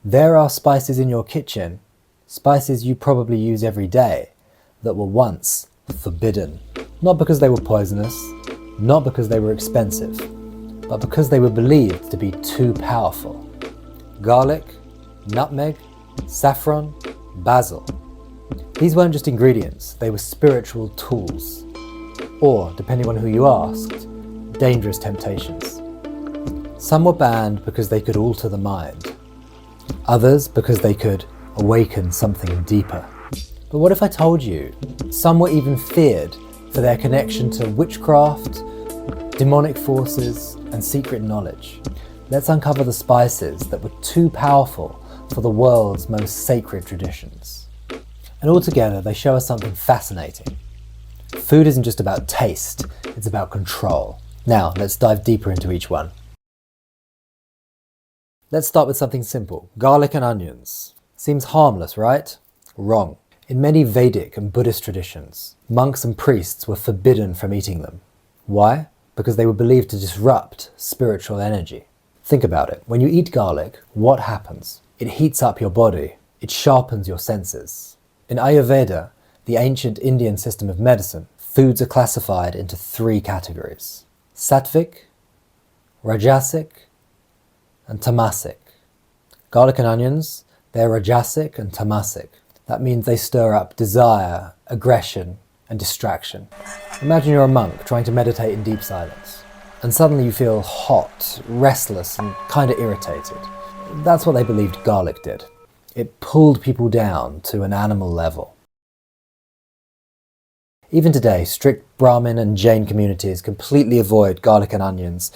There are spices in your kitchen, spices you probably use every day, that were once forbidden. Not because they were poisonous, not because they were expensive, but because they were believed to be too powerful. Garlic, nutmeg, saffron, basil. These weren't just ingredients, they were spiritual tools. Or, depending on who you asked, dangerous temptations. Some were banned because they could alter the mind. Others because they could awaken something deeper. But what if I told you some were even feared for their connection to witchcraft, demonic forces, and secret knowledge? Let's uncover the spices that were too powerful for the world's most sacred traditions. And altogether, they show us something fascinating. Food isn't just about taste, it's about control. Now, let's dive deeper into each one. Let's start with something simple. Garlic and onions. Seems harmless, right? Wrong. In many Vedic and Buddhist traditions, monks and priests were forbidden from eating them. Why? Because they were believed to disrupt spiritual energy. Think about it. When you eat garlic, what happens? It heats up your body. It sharpens your senses. In Ayurveda, the ancient Indian system of medicine, foods are classified into 3 categories: sattvic, rajasic, and tamasic. Garlic and onions, they're rajasic and tamasic. That means they stir up desire, aggression, and distraction. Imagine you're a monk trying to meditate in deep silence, and suddenly you feel hot, restless, and kind of irritated. That's what they believed garlic did. It pulled people down to an animal level. Even today, strict Brahmin and Jain communities completely avoid garlic and onions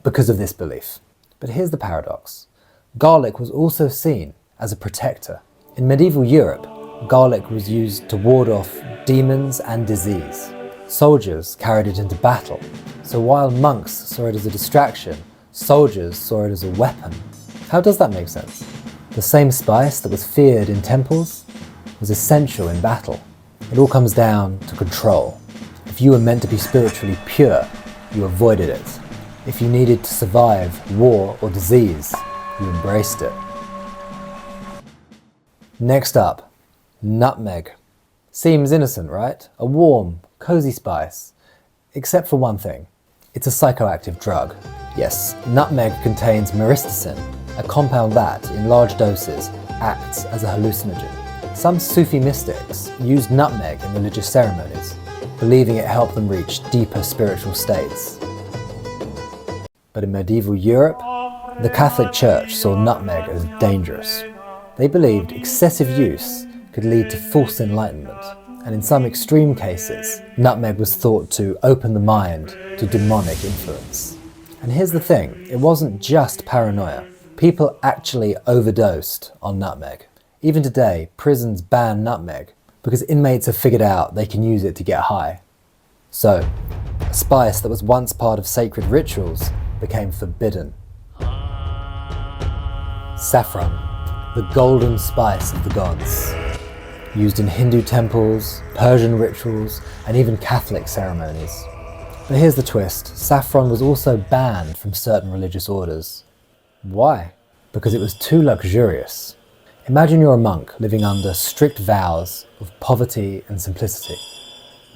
because of this belief. But here's the paradox. Garlic was also seen as a protector. In medieval Europe, garlic was used to ward off demons and disease. Soldiers carried it into battle. So while monks saw it as a distraction, soldiers saw it as a weapon. How does that make sense? The same spice that was feared in temples was essential in battle. It all comes down to control. If you were meant to be spiritually pure, you avoided it. If you needed to survive war or disease, you embraced it. Next up, nutmeg. Seems innocent, right? A warm, cozy spice. Except for one thing. It's a psychoactive drug. Yes, nutmeg contains myristicin, a compound that, in large doses, acts as a hallucinogen. Some Sufi mystics used nutmeg in religious ceremonies, believing it helped them reach deeper spiritual states. But in medieval Europe, the Catholic Church saw nutmeg as dangerous. They believed excessive use could lead to false enlightenment, and in some extreme cases, nutmeg was thought to open the mind to demonic influence. And here's the thing, it wasn't just paranoia. People actually overdosed on nutmeg. Even today, prisons ban nutmeg because inmates have figured out they can use it to get high. So, a spice that was once part of sacred rituals became forbidden. Saffron, the golden spice of the gods. Used in Hindu temples, Persian rituals, and even Catholic ceremonies. But here's the twist, saffron was also banned from certain religious orders. Why? Because it was too luxurious. Imagine you're a monk living under strict vows of poverty and simplicity.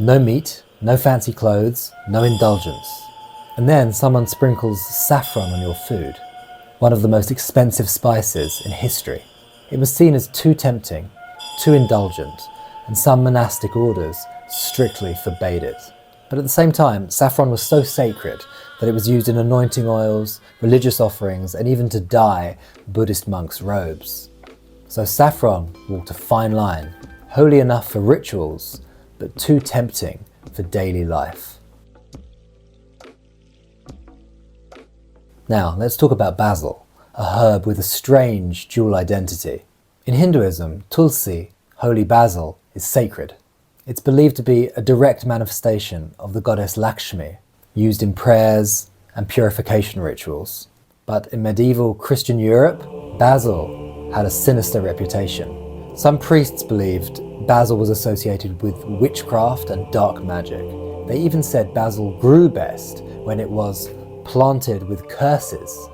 No meat, no fancy clothes, no indulgence. And then someone sprinkles saffron on your food, one of the most expensive spices in history. It was seen as too tempting, too indulgent, and some monastic orders strictly forbade it. But at the same time, saffron was so sacred that it was used in anointing oils, religious offerings, and even to dye Buddhist monks' robes. So saffron walked a fine line, holy enough for rituals, but too tempting for daily life. Now, let's talk about basil, a herb with a strange dual identity. In Hinduism, tulsi, holy basil, is sacred. It's believed to be a direct manifestation of the goddess Lakshmi, used in prayers and purification rituals. But in medieval Christian Europe, basil had a sinister reputation. Some priests believed basil was associated with witchcraft and dark magic. They even said basil grew best when it was planted with curses.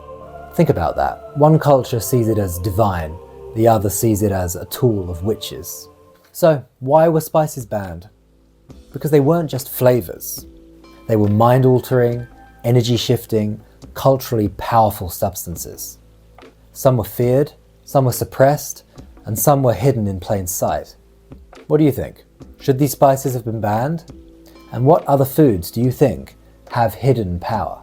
Think about that. One culture sees it as divine, the other sees it as a tool of witches. So, why were spices banned? Because they weren't just flavours. They were mind-altering, energy-shifting, culturally powerful substances. Some were feared, some were suppressed, and some were hidden in plain sight. What do you think? Should these spices have been banned? And what other foods do you think have hidden power?